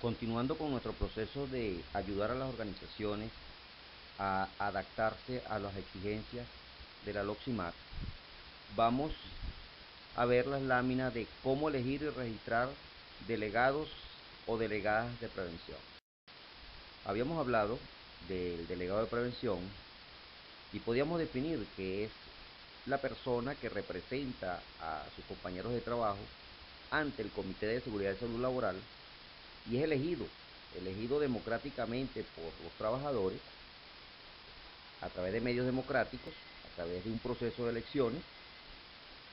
Continuando con nuestro proceso de ayudar a las organizaciones a adaptarse a las exigencias de la LOXIMAT, vamos a ver las láminas de cómo elegir y registrar delegados o delegadas de prevención. Habíamos hablado del delegado de prevención y podíamos definir que es la persona que representa a sus compañeros de trabajo ante el Comité de Seguridad y Salud Laboral y es elegido democráticamente por los trabajadores a través de medios democráticos, a través de un proceso de elecciones,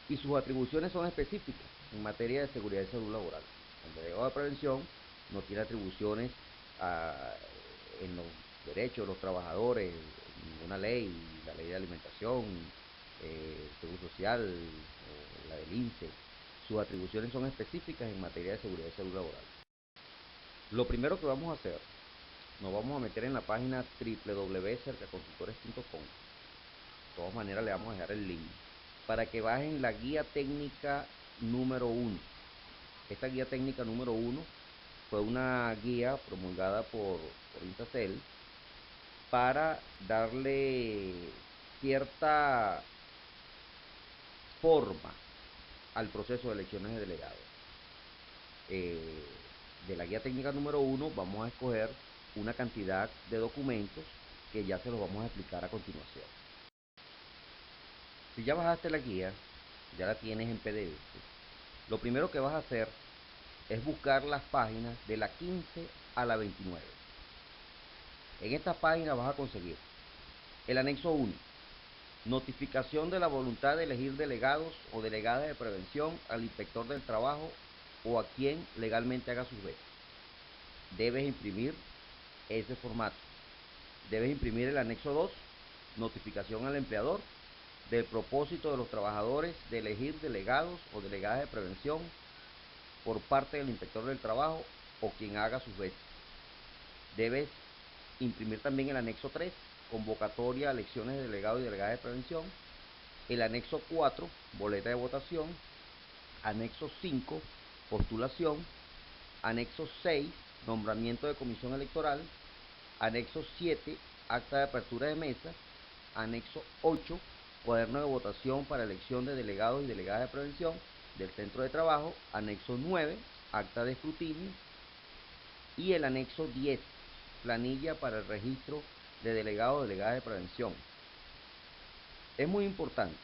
y sus atribuciones son específicas en materia de seguridad y salud laboral. El delegado de prevención no tiene atribuciones en los derechos de los trabajadores, ninguna ley, la ley de alimentación, seguro social o la del INSE. Sus atribuciones son específicas en materia de seguridad y salud laboral. Lo primero que vamos a hacer, nos vamos a meter en la página www.cercaconsultores.com. De todas maneras le vamos a dejar el link para que bajen la guía técnica número 1. Esta guía técnica número 1 fue una guía promulgada por Intacel para darle cierta forma al proceso de elecciones de delegados. De la guía técnica número 1 vamos a escoger una cantidad de documentos que ya se los vamos a explicar a continuación. Si ya bajaste la guía, ya la tienes en PDF, lo primero que vas a hacer es buscar las páginas de la 15 a la 29. En estas páginas vas a conseguir el anexo 1, notificación de la voluntad de elegir delegados o delegadas de prevención al inspector del trabajo o a quien legalmente haga sus vetos. Debes imprimir ese formato. Debes imprimir el anexo 2, notificación al empleador del propósito de los trabajadores de elegir delegados o delegadas de prevención por parte del inspector del trabajo o quien haga sus vetos. Debes imprimir también el anexo 3, convocatoria a elecciones de delegados y delegadas de prevención, el anexo 4, boleta de votación, anexo 5, postulación, anexo 6, nombramiento de comisión electoral, anexo 7, acta de apertura de mesa, anexo 8, cuaderno de votación para elección de delegados y delegadas de prevención del centro de trabajo, anexo 9, acta de escrutinio, y el anexo 10, planilla para el registro de delegados o delegadas de prevención. Es muy importante,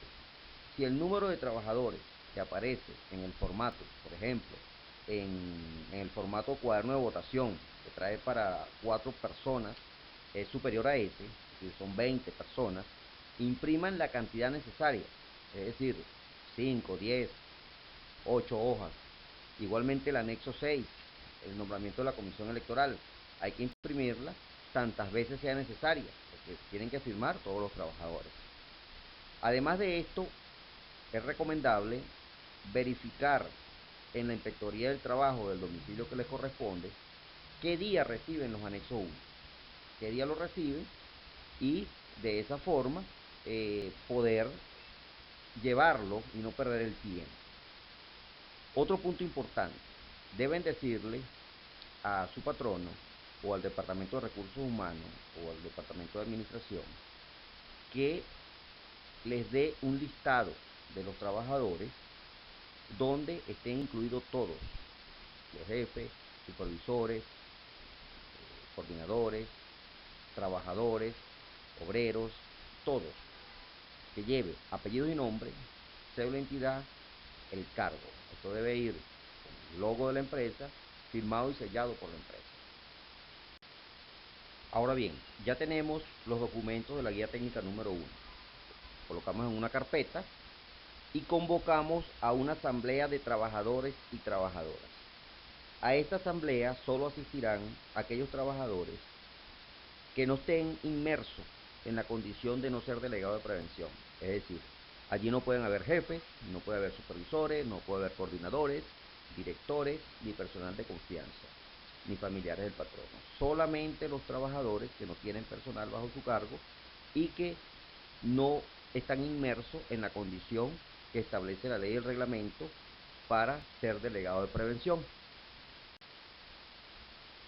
si el número de trabajadores que aparece en el formato, por ejemplo, en el formato cuaderno de votación, que trae para 4 personas, es superior a ese, si son 20 personas, impriman la cantidad necesaria, es decir, 5, 10, 8 hojas. Igualmente el anexo 6, el nombramiento de la comisión electoral, hay que imprimirla tantas veces sea necesaria, porque tienen que firmar todos los trabajadores. Además de esto, es recomendable verificar en la inspectoría del trabajo del domicilio que les corresponde qué día reciben los anexos 1, qué día lo reciben, y de esa forma poder llevarlo y no perder el tiempo. Otro punto importante, deben decirle a su patrono o al departamento de recursos humanos o al departamento de administración que les dé un listado de los trabajadores donde estén incluidos todos, los jefes, supervisores, coordinadores, trabajadores, obreros, todos, que lleve apellido y nombre, cédula de identidad, el cargo. Esto debe ir con el logo de la empresa, firmado y sellado por la empresa. Ahora bien, ya tenemos los documentos de la guía técnica número 1. Colocamos en una carpeta y convocamos a una asamblea de trabajadores y trabajadoras. A esta asamblea solo asistirán aquellos trabajadores que no estén inmersos en la condición de no ser delegado de prevención. Es decir, allí no pueden haber jefes, no puede haber supervisores, no puede haber coordinadores, directores, ni personal de confianza, ni familiares del patrono. Solamente los trabajadores que no tienen personal bajo su cargo y que no están inmersos en la condición que establece la ley y el reglamento para ser delegado de prevención.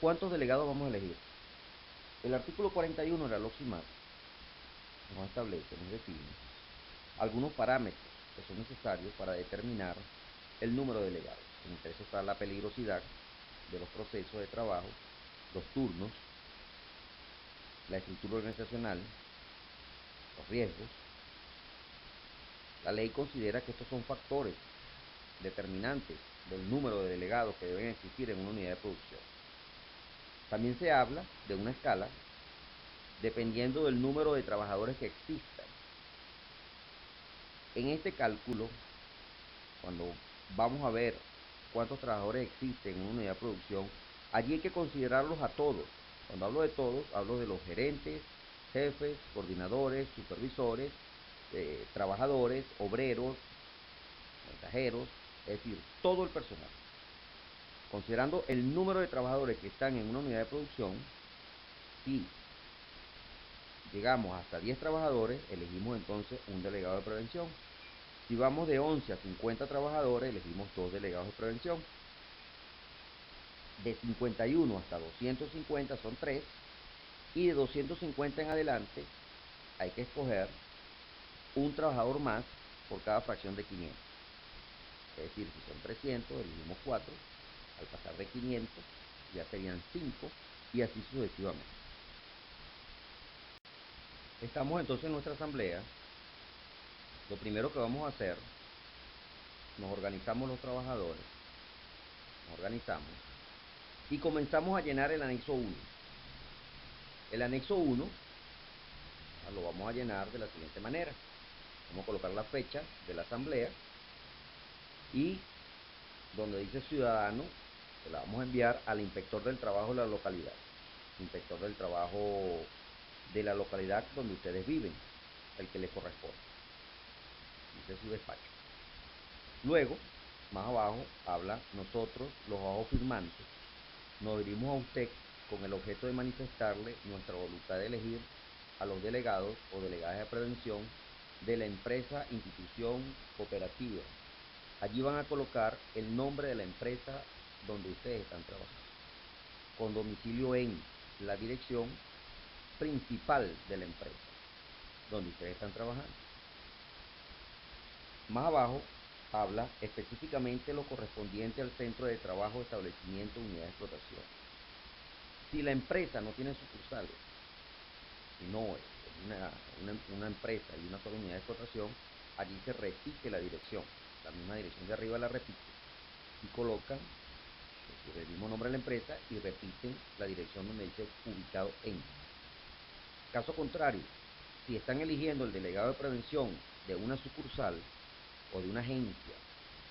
¿cuántos delegados vamos a elegir? El artículo 41 de la LOCIMAC nos establece, nos define algunos parámetros que son necesarios para determinar el número de delegados. Entre eso está la peligrosidad de los procesos de trabajo, los turnos, la estructura organizacional, los riesgos. La ley considera que estos son factores determinantes del número de delegados que deben existir en una unidad de producción. También se habla de una escala dependiendo del número de trabajadores que existan. En este cálculo, cuando vamos a ver cuántos trabajadores existen en una unidad de producción, allí hay que considerarlos a todos. Cuando hablo de todos, hablo de los gerentes, jefes, coordinadores, supervisores, trabajadores, obreros, mensajeros, es decir, todo el personal. Considerando el número de trabajadores que están en una unidad de producción, si llegamos hasta 10 trabajadores, elegimos entonces un delegado de prevención. Si vamos de 11 a 50 trabajadores, elegimos 2 delegados de prevención. De 51 hasta 250 son 3. Y de 250 en adelante hay que escoger un trabajador más por cada fracción de 500. Es decir, si son 300, elegimos 4. Al pasar de 500 ya serían 5 y así sucesivamente. Estamos entonces en nuestra asamblea. Lo primero que vamos a hacer, nos organizamos los trabajadores, nos organizamos y comenzamos a llenar el anexo 1. El anexo 1 lo vamos a llenar de la siguiente manera. Vamos a colocar la fecha de la asamblea y donde dice ciudadano, se la vamos a enviar al inspector del trabajo de la localidad. Inspector del trabajo de la localidad donde ustedes viven, el que les corresponde. Dice su despacho. Luego, más abajo, habla nosotros, los abajo firmantes. Nos dirigimos a usted con el objeto de manifestarle nuestra voluntad de elegir a los delegados o delegadas de prevención de la empresa, institución, cooperativa. Allí van a colocar el nombre de la empresa donde ustedes están trabajando, con domicilio en la dirección principal de la empresa donde ustedes están trabajando. Más abajo habla específicamente lo correspondiente al centro de trabajo, establecimiento, unidad de explotación. Si la empresa no tiene sucursales, si no es una empresa y una sola unidad de explotación, allí se repite la dirección, la misma dirección de arriba la repite y colocan el mismo nombre de la empresa y repiten la dirección donde dice ubicado en. Caso contrario, si están eligiendo el delegado de prevención de una sucursal o de una agencia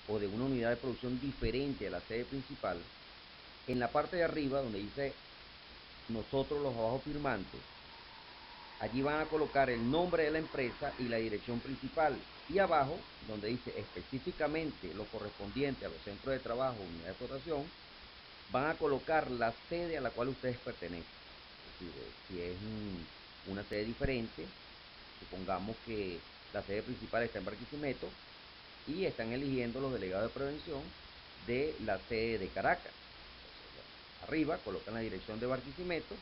o de una unidad de producción diferente a la sede principal, en la parte de arriba donde dice nosotros los abajo firmantes, allí van a colocar el nombre de la empresa y la dirección principal, y abajo donde dice específicamente lo correspondiente a los centros de trabajo o unidad de explotación, van a colocar la sede a la cual ustedes pertenecen. Es decir, si es una sede diferente, supongamos que la sede principal está en Barquisimeto y están eligiendo los delegados de prevención de la sede de Caracas. Entonces, arriba colocan la dirección de Barquisimeto,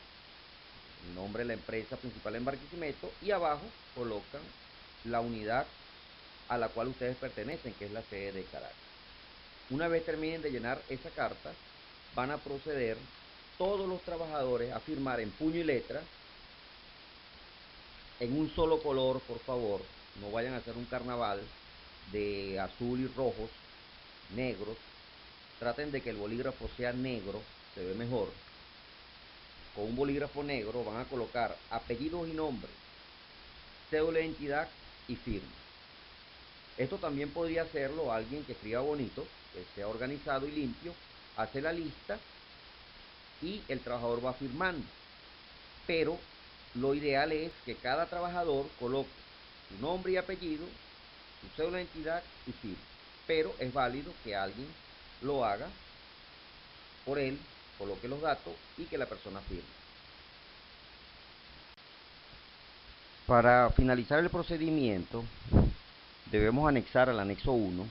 el nombre de la empresa principal en Barquisimeto, y abajo colocan la unidad a la cual ustedes pertenecen, que es la sede de Caracas. Una vez terminen de llenar esa carta, van a proceder todos los trabajadores a firmar en puño y letra, en un solo color, por favor. No vayan a hacer un carnaval de azul y rojos, negros. Traten de que el bolígrafo sea negro, se ve mejor. Con un bolígrafo negro van a colocar apellidos y nombres, cédula de identidad y firma. Esto también podría hacerlo alguien que escriba bonito, que sea organizado y limpio, hace la lista y el trabajador va firmando. Pero lo ideal es que cada trabajador coloque su nombre y apellido, su cédula de identidad y firma. Pero es válido que alguien lo haga por él, coloque los datos y que la persona firme. Para finalizar el procedimiento, debemos anexar al anexo 1,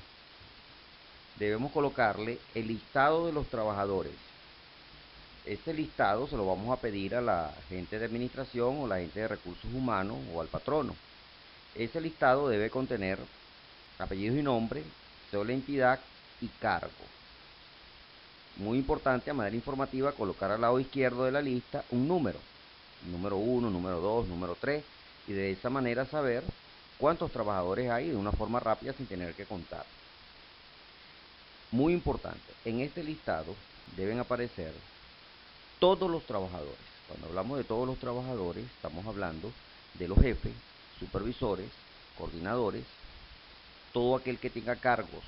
debemos colocarle el listado de los trabajadores Ese listado se lo vamos a pedir a la gente de administración o la gente de recursos humanos o al patrono. Ese listado debe contener apellidos y nombre, cédula de identidad y cargo. Muy importante, a manera informativa, colocar al lado izquierdo de la lista un número 1, número 2, número 3, y de esa manera saber cuántos trabajadores hay de una forma rápida sin tener que contar. Muy importante, en este listado deben aparecer todos los trabajadores. Cuando hablamos de todos los trabajadores, estamos hablando de los jefes, supervisores, coordinadores, todo aquel que tenga cargos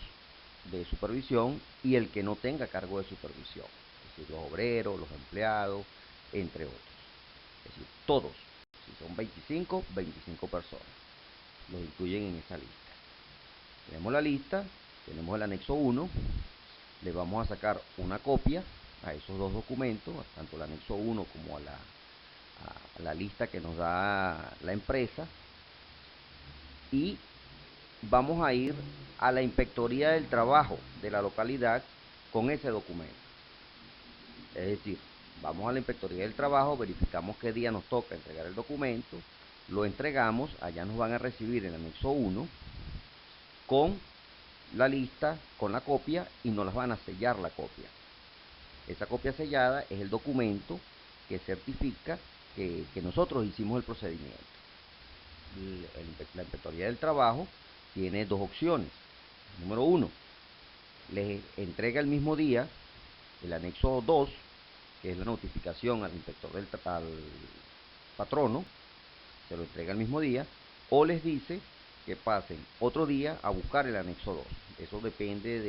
de supervisión y el que no tenga cargo de supervisión, es decir, los obreros, los empleados, entre otros. Es decir, todos, si son 25 personas, los incluyen en esa lista. Tenemos la lista, tenemos el anexo 1, le vamos a sacar una copia a esos dos documentos, tanto el anexo 1 como a la lista que nos da la empresa, y vamos a ir a la inspectoría del trabajo de la localidad con ese documento. Es decir, vamos a la inspectoría del trabajo, verificamos qué día nos toca entregar el documento, lo entregamos, allá nos van a recibir el anexo 1 con la lista, con la copia, y nos las van a sellar la copia. Esa copia sellada es el documento que certifica que nosotros hicimos el procedimiento. La inspectoría del trabajo tiene dos opciones. Número 1, les entrega el mismo día el anexo 2, que es la notificación al inspector al patrono, se lo entrega el mismo día, o les dice que pasen otro día a buscar el anexo 2. Eso depende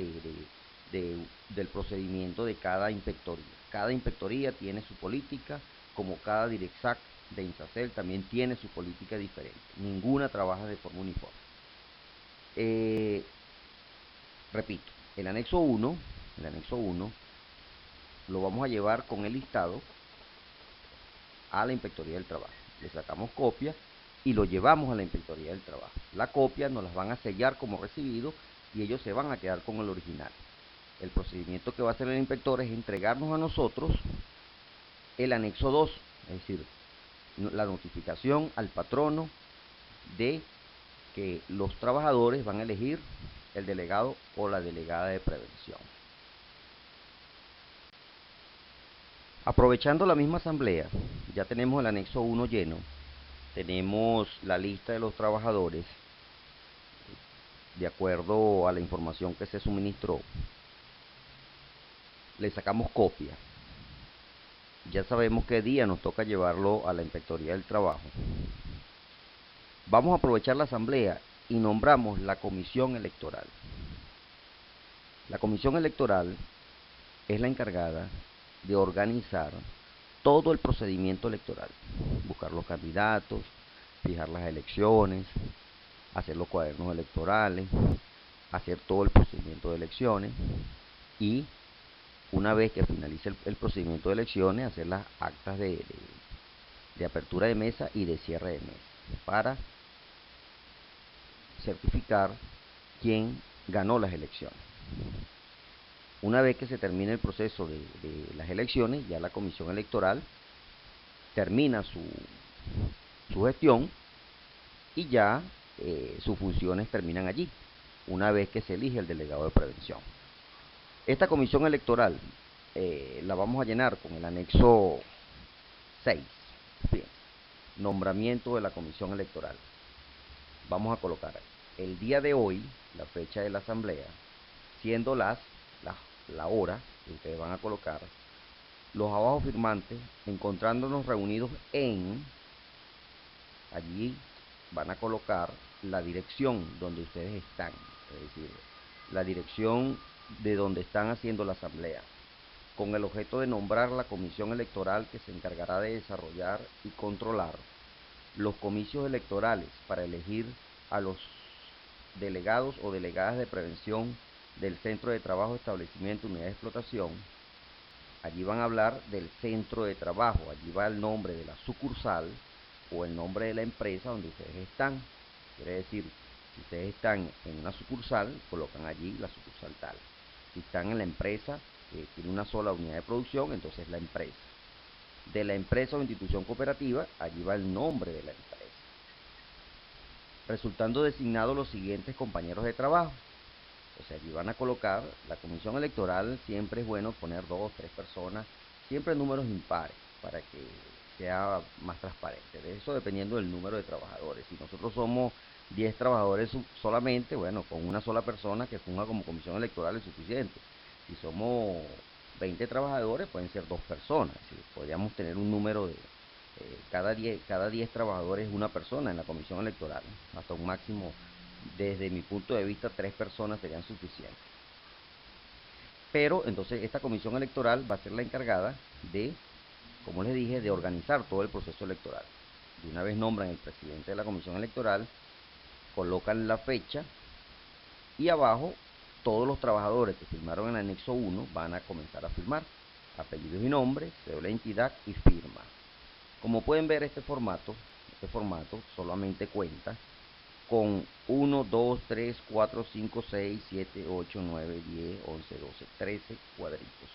del procedimiento de cada inspectoría. Cada inspectoría tiene su política, como cada Direcsac de INSACEL también tiene su política diferente. Ninguna trabaja de forma uniforme. Repito, el anexo 1 lo vamos a llevar con el listado a la inspectoría del trabajo. Le sacamos copia y lo llevamos a la inspectoría del trabajo. La copia nos las van a sellar como recibido y ellos se van a quedar con el original. El procedimiento que va a hacer el inspector es entregarnos a nosotros el anexo 2, es decir, la notificación al patrono de que los trabajadores van a elegir el delegado o la delegada de prevención. Aprovechando la misma asamblea, ya tenemos el anexo 1 lleno, tenemos la lista de los trabajadores de acuerdo a la información que se suministró, le sacamos copia. Ya sabemos qué día nos toca llevarlo a la inspectoría del trabajo. Vamos a aprovechar la asamblea y nombramos la comisión electoral. La comisión electoral es la encargada de organizar todo el procedimiento electoral, buscar los candidatos, fijar las elecciones, hacer los cuadernos electorales, hacer todo el procedimiento de elecciones y una vez que finalice el procedimiento de elecciones, hacer las actas de apertura de mesa y de cierre de mesa para certificar quién ganó las elecciones. Una vez que se termine el proceso de las elecciones, ya la comisión electoral termina su gestión y ya sus funciones terminan allí, una vez que se elige el delegado de prevención. Esta comisión electoral la vamos a llenar con el anexo 6. Bien, nombramiento de la comisión electoral. Vamos a colocar el día de hoy, la fecha de la asamblea, siendo la hora que ustedes van a colocar, los abajo firmantes, encontrándonos reunidos allí van a colocar la dirección donde ustedes están, es decir, la dirección de donde están haciendo la asamblea, con el objeto de nombrar la comisión electoral que se encargará de desarrollar y controlar los comicios electorales para elegir a los delegados o delegadas de prevención del centro de trabajo, establecimiento, unidad de explotación. Allí van a hablar del centro de trabajo, allí va el nombre de la sucursal o el nombre de la empresa donde ustedes están. Quiere decir, si ustedes están en una sucursal, colocan allí la sucursal tal. Si están en la empresa, que tiene una sola unidad de producción, entonces la empresa. De la empresa o institución cooperativa, allí va el nombre de la empresa. Resultando designados los siguientes compañeros de trabajo. O sea, allí van a colocar, la comisión electoral siempre es bueno poner 2, 3 personas, siempre números impares, para que sea más transparente. De eso dependiendo del número de trabajadores. Si nosotros somos 10 trabajadores solamente, bueno, con una sola persona que funja como comisión electoral es suficiente. Si somos 20 trabajadores, pueden ser 2 personas. Es decir, podríamos tener un número de cada 10 trabajadores una persona en la comisión electoral, hasta un máximo, desde mi punto de vista, 3 personas serían suficientes. Pero entonces esta comisión electoral va a ser la encargada de, como les dije, de organizar todo el proceso electoral. De una vez nombran el presidente de la comisión electoral, colocan la fecha y abajo todos los trabajadores que firmaron en el anexo 1 van a comenzar a firmar apellidos y nombres, cédula de identidad y firma. Como pueden ver, este formato solamente cuenta con 1, 2, 3, 4, 5, 6, 7, 8, 9, 10, 11, 12, 13 cuadritos.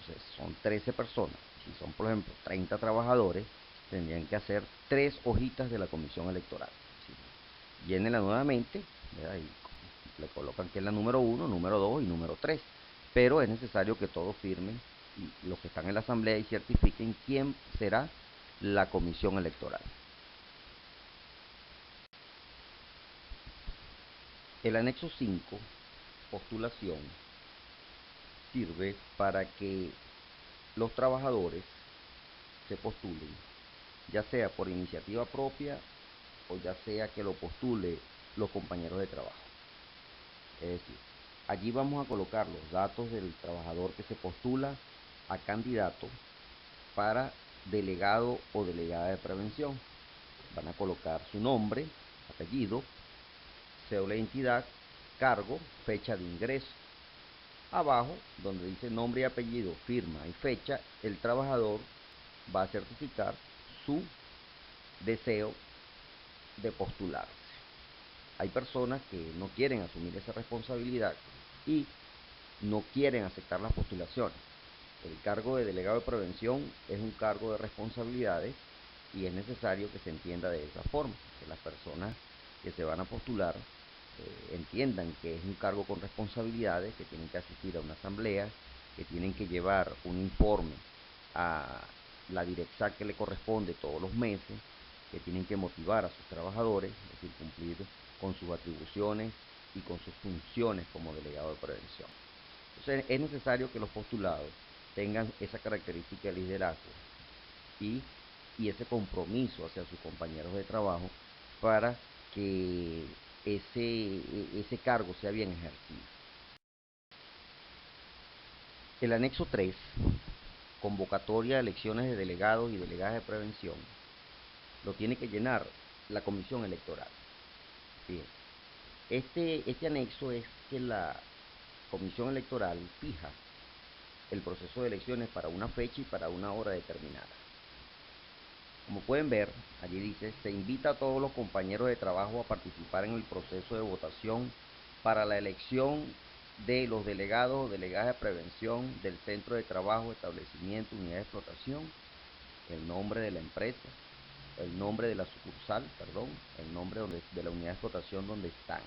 Entonces son 13 personas. Si son, por ejemplo, 30 trabajadores, tendrían que hacer 3 hojitas de la comisión electoral. Llénenla nuevamente, ¿verdad? Y le colocan que es la número 1, número 2 y número 3. Pero es necesario que todos firmen y los que están en la asamblea y certifiquen quién será la comisión electoral. El anexo 5, postulación, sirve para que los trabajadores se postulen, ya sea por iniciativa propia o ya sea que lo postule los compañeros de trabajo. Es decir, allí vamos a colocar los datos del trabajador que se postula a candidato para delegado o delegada de prevención. Van a colocar su nombre, apellido, cédula de identidad, cargo, fecha de ingreso. Abajo, donde dice nombre y apellido, firma y fecha, el trabajador va a certificar su deseo de postularse. Hay personas que no quieren asumir esa responsabilidad y no quieren aceptar las postulaciones. El cargo de delegado de prevención es un cargo de responsabilidades y es necesario que se entienda de esa forma, que las personas que se van a postular entiendan que es un cargo con responsabilidades, que tienen que asistir a una asamblea, que tienen que llevar un informe a la dirección que le corresponde todos los meses, que tienen que motivar a sus trabajadores, es decir, cumplir con sus atribuciones y con sus funciones como delegado de prevención. Entonces es necesario que los postulados tengan esa característica de liderazgo y ese compromiso hacia sus compañeros de trabajo para que ese cargo sea bien ejercido. El anexo 3, convocatoria de elecciones de delegados y delegadas de prevención, lo tiene que llenar la comisión electoral. Bien, este anexo es que la comisión electoral fija el proceso de elecciones para una fecha y para una hora determinada. Como pueden ver, allí dice, se invita a todos los compañeros de trabajo a participar en el proceso de votación para la elección de los delegados o delegadas de prevención del centro de trabajo, establecimiento, unidad de explotación, el nombre de la empresa, el nombre de la sucursal, el nombre de la unidad de explotación donde están.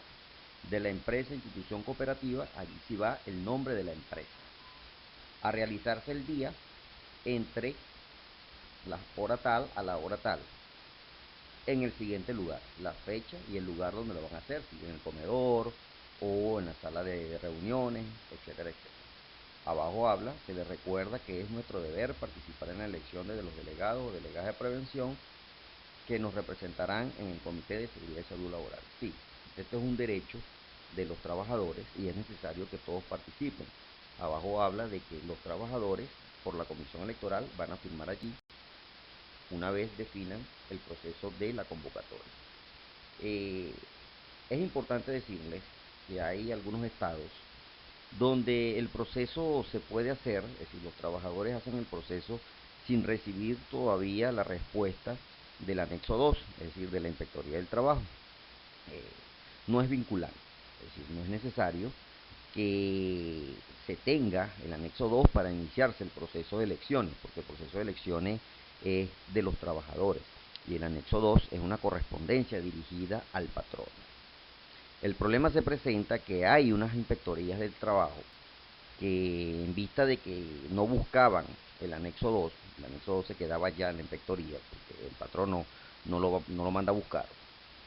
De la empresa, institución cooperativa, allí sí va el nombre de la empresa. A realizarse el día entre la hora tal a la hora tal. En el siguiente lugar, la fecha y el lugar donde lo van a hacer, si en el comedor o en la sala de reuniones, etcétera, etcétera. Abajo habla, se les recuerda que es nuestro deber participar en la elección de los delegados o delegadas de prevención que nos representarán en el Comité de Seguridad y Salud Laboral. Sí, este es un derecho de los trabajadores y es necesario que todos participen. Abajo habla de que los trabajadores por la comisión electoral van a firmar allí una vez definan el proceso de la convocatoria. Es importante decirles que hay algunos estados donde el proceso se puede hacer, es decir, los trabajadores hacen el proceso sin recibir todavía la respuesta del anexo 2, es decir, de la Inspectoría del Trabajo. No es vinculante, es decir, no es necesario que se tenga el anexo 2 para iniciarse el proceso de elecciones, porque el proceso de elecciones es de los trabajadores y el anexo 2 es una correspondencia dirigida al patrono. El problema se presenta que hay unas inspectorías del trabajo que, en vista de que no buscaban el anexo 2, el anexo 2 se quedaba ya en la inspectoría porque el patrono no lo manda a buscar.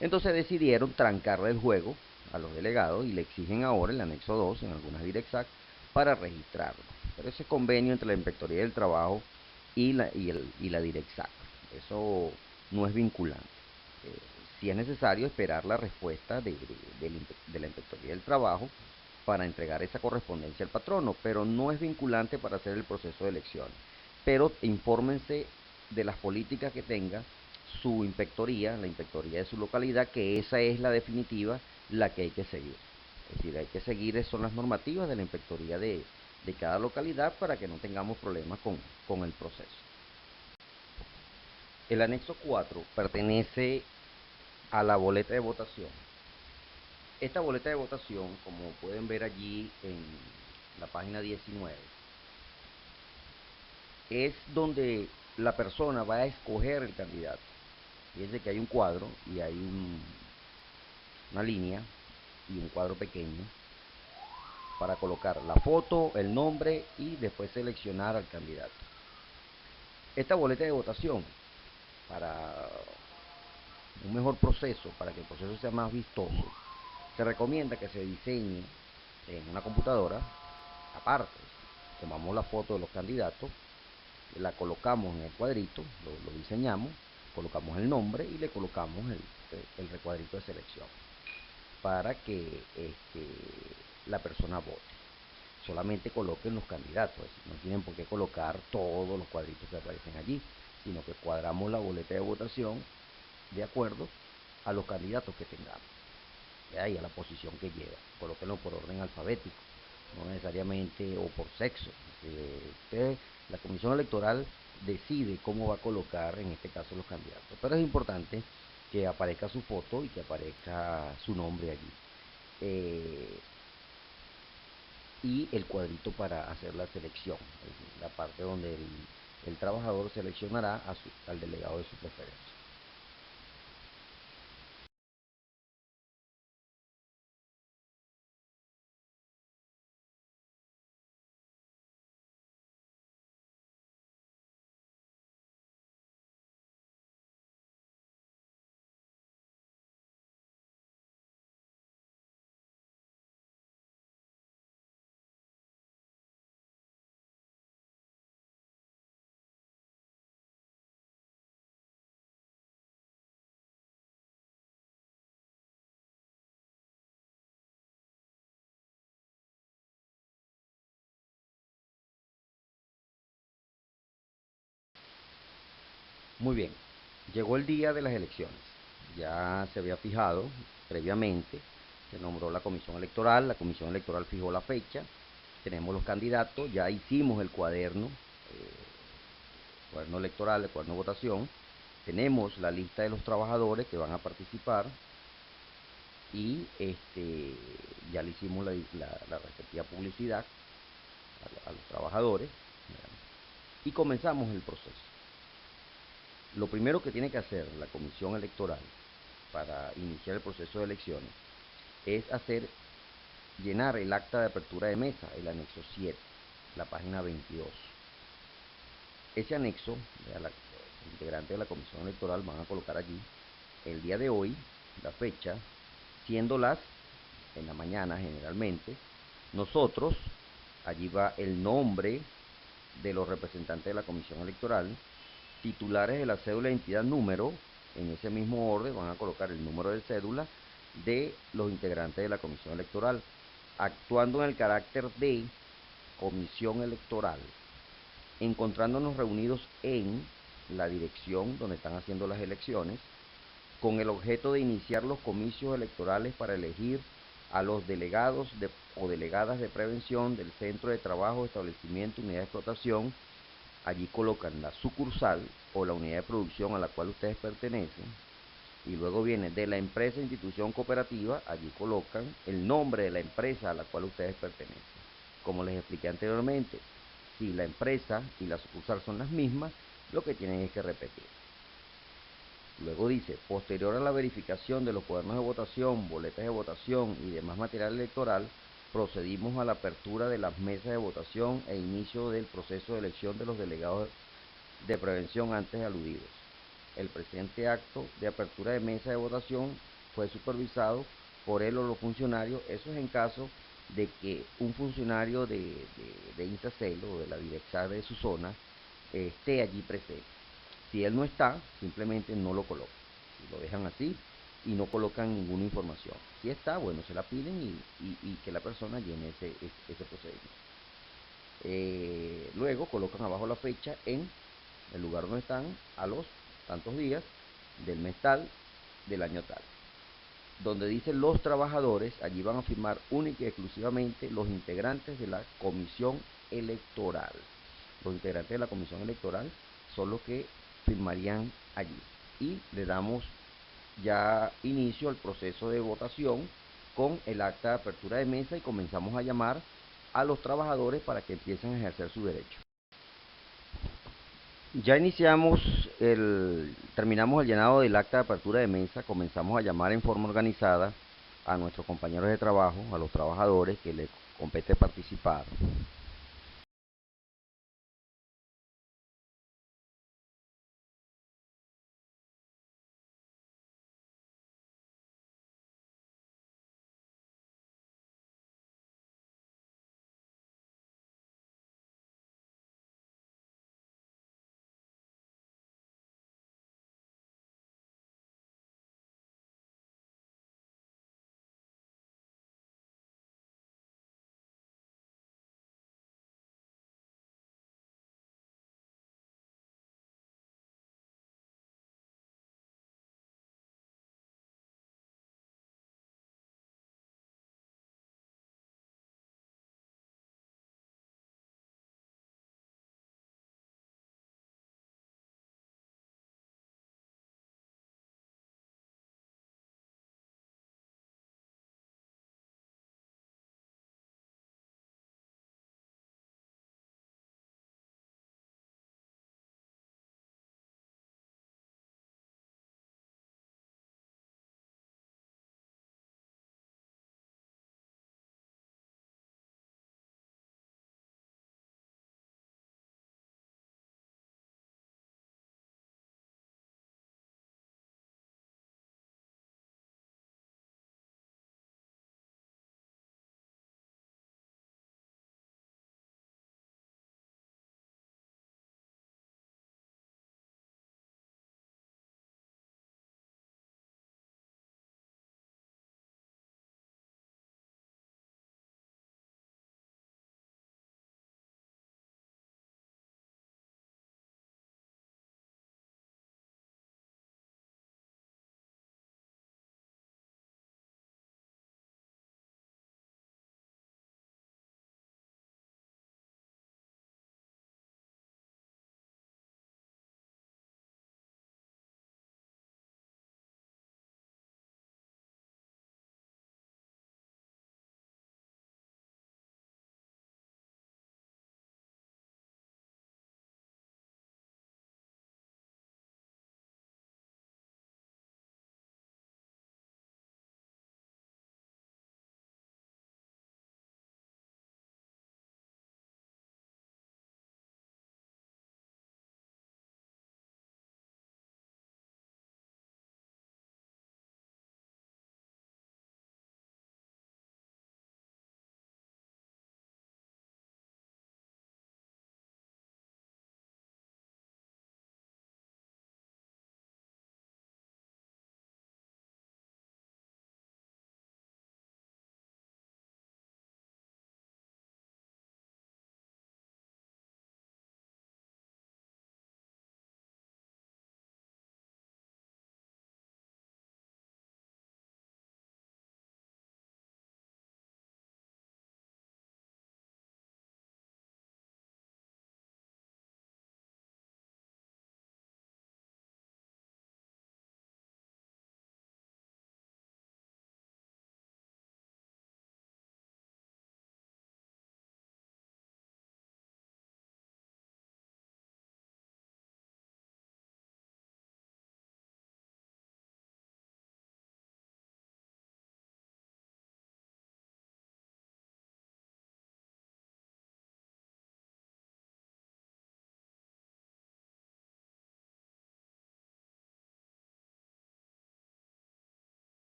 Entonces decidieron trancarle el juego a los delegados y le exigen ahora el anexo 2 en algunas DIRECSAC para registrarlo. Pero ese convenio entre la Inspectoría del Trabajo y la DIRECSAC, eso no es vinculante. Eh, si es necesario esperar la respuesta de la Inspectoría del Trabajo para entregar esa correspondencia al patrono, pero no es vinculante para hacer el proceso de elecciones. Pero infórmense de las políticas que tenga su inspectoría, la inspectoría de su localidad, que esa es la definitiva, la que hay que seguir. Es decir, hay que seguir, son las normativas de la inspectoría de cada localidad para que no tengamos problemas con el proceso. El anexo 4 pertenece a la boleta de votación. Esta boleta de votación, como pueden ver allí en la página 19, es donde la persona va a escoger el candidato. Fíjense que hay un cuadro y hay una línea y un cuadro pequeño para colocar la foto, el nombre y después seleccionar al candidato. Esta boleta de votación, para un mejor proceso, para que el proceso sea más vistoso, se recomienda que se diseñe en una computadora aparte. Tomamos la foto de los candidatos, la colocamos en el cuadrito, lo diseñamos, colocamos el nombre y le colocamos el recuadrito de selección para que la persona vote. Solamente coloquen los candidatos, es decir, no tienen por qué colocar todos los cuadritos que aparecen allí, sino que cuadramos la boleta de votación de acuerdo a los candidatos que tengamos y a la posición que lleva. Colóquenlo por orden alfabético, no necesariamente o por sexo. La comisión electoral decide cómo va a colocar en este caso los candidatos, pero es importante que aparezca su foto y que aparezca su nombre allí. Y el cuadrito para hacer la selección, la parte donde el trabajador seleccionará al delegado de su preferencia. Muy bien, llegó el día de las elecciones. Ya se había fijado previamente, se nombró la comisión electoral fijó la fecha, tenemos los candidatos, ya hicimos el cuaderno electoral, el cuaderno de votación, tenemos la lista de los trabajadores que van a participar y ya le hicimos la respectiva publicidad a los trabajadores, ¿verdad? Y comenzamos el proceso. Lo primero que tiene que hacer la comisión electoral para iniciar el proceso de elecciones es llenar el acta de apertura de mesa, el anexo 7, la página 22. Ese anexo, los integrantes de la comisión electoral van a colocar allí el día de hoy, la fecha, siendo en la mañana generalmente. Nosotros, allí va el nombre de los representantes de la comisión electoral, titulares de la cédula de identidad número, en ese mismo orden van a colocar el número de cédula de los integrantes de la comisión electoral, actuando en el carácter de comisión electoral, encontrándonos reunidos en la dirección donde están haciendo las elecciones, con el objeto de iniciar los comicios electorales para elegir a los delegados o delegadas de prevención del centro de trabajo, establecimiento, unidad de explotación. Allí colocan la sucursal o la unidad de producción a la cual ustedes pertenecen y luego viene de la empresa, institución, cooperativa, allí colocan el nombre de la empresa a la cual ustedes pertenecen. Como les expliqué anteriormente, si la empresa y la sucursal son las mismas, lo que tienen es que repetir. Luego dice, posterior a la verificación de los cuadernos de votación, boletas de votación y demás material electoral, procedimos a la apertura de las mesas de votación e inicio del proceso de elección de los delegados de prevención antes aludidos. El presente acto de apertura de mesa de votación fue supervisado por él o los funcionarios. Eso es en caso de que un funcionario de INSACEL o de la dirección de su zona esté allí presente. Si él no está, simplemente no lo colocan. Si lo dejan así y no colocan ninguna información. Si está, bueno, se la piden y que la persona llene ese procedimiento. Luego colocan abajo la fecha en el lugar donde están a los tantos días del mes tal, del año tal. Donde dicen los trabajadores, allí van a firmar única y exclusivamente los integrantes de la comisión electoral. Los integrantes de la comisión electoral son los que firmarían allí. Y le damos ya inicio al proceso de votación con el acta de apertura de mesa y comenzamos a llamar a los trabajadores para que empiecen a ejercer su derecho. Ya terminamos el llenado del acta de apertura de mesa, comenzamos a llamar en forma organizada a nuestros compañeros de trabajo, a los trabajadores que les compete participar.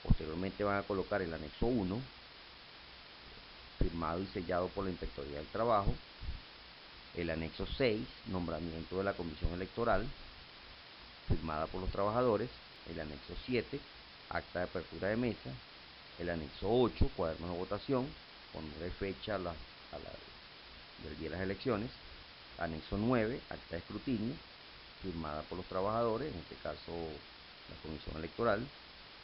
Posteriormente van a colocar el anexo 1, firmado y sellado por la Inspectoría del Trabajo. El anexo 6, nombramiento de la comisión electoral, firmada por los trabajadores. El anexo 7, acta de apertura de mesa. El anexo 8, cuadernos de votación, con nombre y fecha del día de las elecciones. Anexo 9, acta de escrutinio, firmada por los trabajadores, en este caso la comisión electoral.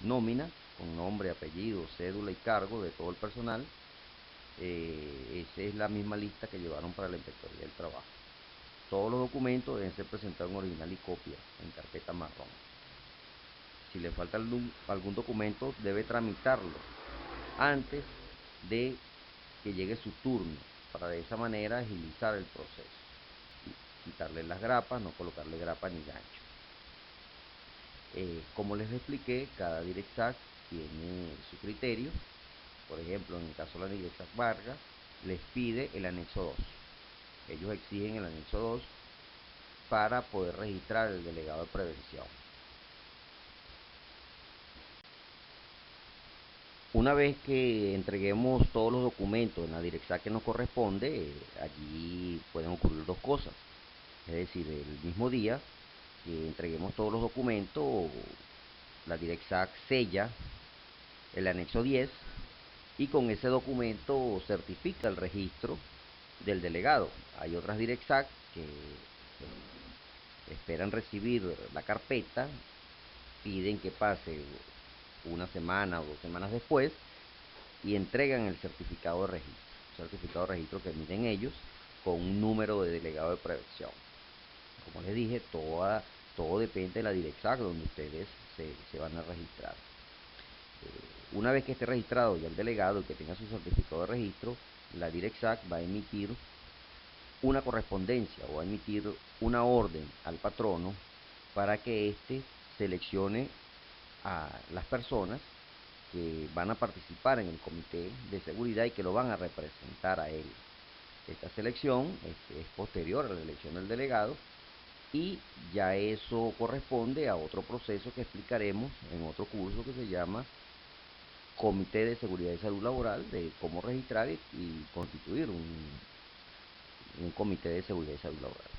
Nómina, con nombre, apellido, cédula y cargo de todo el personal. Esa es la misma lista que llevaron para la Inspectoría del Trabajo. Todos los documentos deben ser presentados en original y copia, en carpeta marrón. Si le falta algún documento, debe tramitarlo antes de que llegue su turno, para de esa manera agilizar el proceso. Quitarle las grapas, no colocarle grapa ni gancho. Como les expliqué, cada DIRECSAC tiene su criterio. Por ejemplo, en el caso de la DIRECSAC Vargas, les pide el anexo 2. Ellos exigen el anexo 2 para poder registrar el delegado de prevención. Una vez que entreguemos todos los documentos en la DIRECSAC que nos corresponde, allí pueden ocurrir dos cosas. Es decir, el mismo día que entreguemos todos los documentos, la DIRECSAC sella el anexo 10 y con ese documento certifica el registro del delegado. Hay otras DIRECSAC que esperan recibir la carpeta, piden que pase una semana o 2 semanas después y entregan el certificado de registro. Certificado de registro que emiten ellos con un número de delegado de prevención. Como les dije, todo depende de la DIRECSAC donde ustedes se van a registrar. Una vez que esté registrado ya el delegado y que tenga su certificado de registro, la DIRECSAC va a emitir una correspondencia o va a emitir una orden al patrono para que éste seleccione a las personas que van a participar en el comité de seguridad y que lo van a representar a él. Esta selección es posterior a la elección del delegado y ya eso corresponde a otro proceso que explicaremos en otro curso que se llama Comité de Seguridad y Salud Laboral, de cómo registrar y constituir un comité de seguridad y salud laboral.